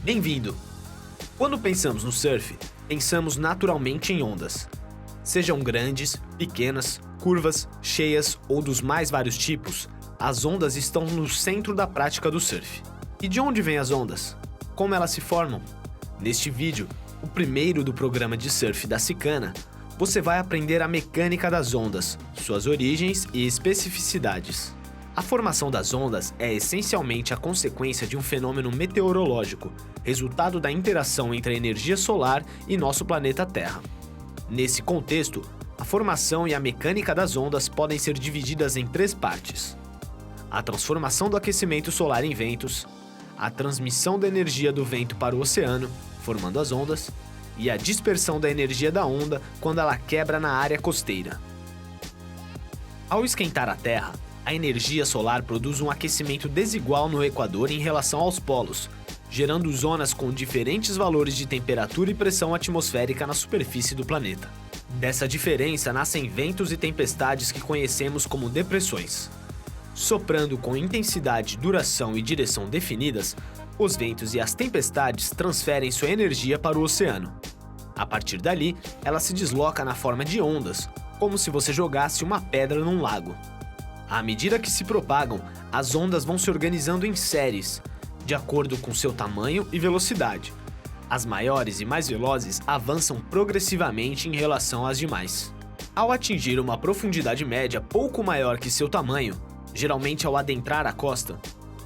Bem-vindo! Quando pensamos no surf, pensamos naturalmente em ondas. Sejam grandes, pequenas, curvas, cheias ou dos mais vários tipos, as ondas estão no centro da prática do surf. E de onde vêm as ondas? Como elas se formam? Neste vídeo, o primeiro do programa de surf da Cicana, você vai aprender a mecânica das ondas, suas origens e especificidades. A formação das ondas é essencialmente a consequência de um fenômeno meteorológico, resultado da interação entre a energia solar e nosso planeta Terra. Nesse contexto, a formação e a mecânica das ondas podem ser divididas em três partes: a transformação do aquecimento solar em ventos, a transmissão da energia do vento para o oceano, formando as ondas, e a dispersão da energia da onda quando ela quebra na área costeira. Ao esquentar a Terra, a energia solar produz um aquecimento desigual no Equador em relação aos polos, gerando zonas com diferentes valores de temperatura e pressão atmosférica na superfície do planeta. Dessa diferença nascem ventos e tempestades que conhecemos como depressões. Soprando com intensidade, duração e direção definidas, os ventos e as tempestades transferem sua energia para o oceano. A partir dali, ela se desloca na forma de ondas, como se você jogasse uma pedra num lago. À medida que se propagam, as ondas vão se organizando em séries, de acordo com seu tamanho e velocidade. As maiores e mais velozes avançam progressivamente em relação às demais. Ao atingir uma profundidade média pouco maior que seu tamanho, geralmente ao adentrar a costa,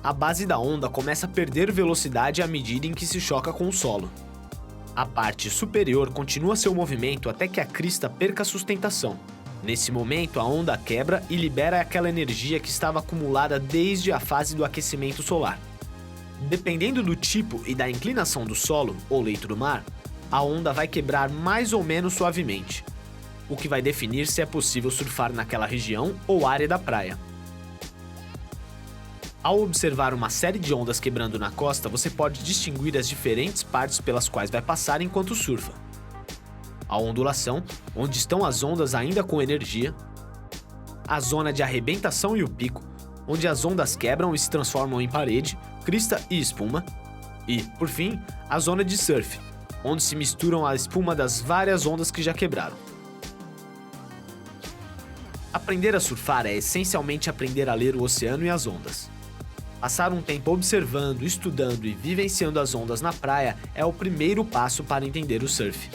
a base da onda começa a perder velocidade à medida em que se choca com o solo. A parte superior continua seu movimento até que a crista perca sustentação. Nesse momento, a onda quebra e libera aquela energia que estava acumulada desde a fase do aquecimento solar. Dependendo do tipo e da inclinação do solo ou leito do mar, a onda vai quebrar mais ou menos suavemente, o que vai definir se é possível surfar naquela região ou área da praia. Ao observar uma série de ondas quebrando na costa, você pode distinguir as diferentes partes pelas quais vai passar enquanto surfa: a ondulação, onde estão as ondas ainda com energia; a zona de arrebentação e o pico, onde as ondas quebram e se transformam em parede, crista e espuma; e, por fim, a zona de surf, onde se misturam a espuma das várias ondas que já quebraram. Aprender a surfar é essencialmente aprender a ler o oceano e as ondas. Passar um tempo observando, estudando e vivenciando as ondas na praia é o primeiro passo para entender o surf.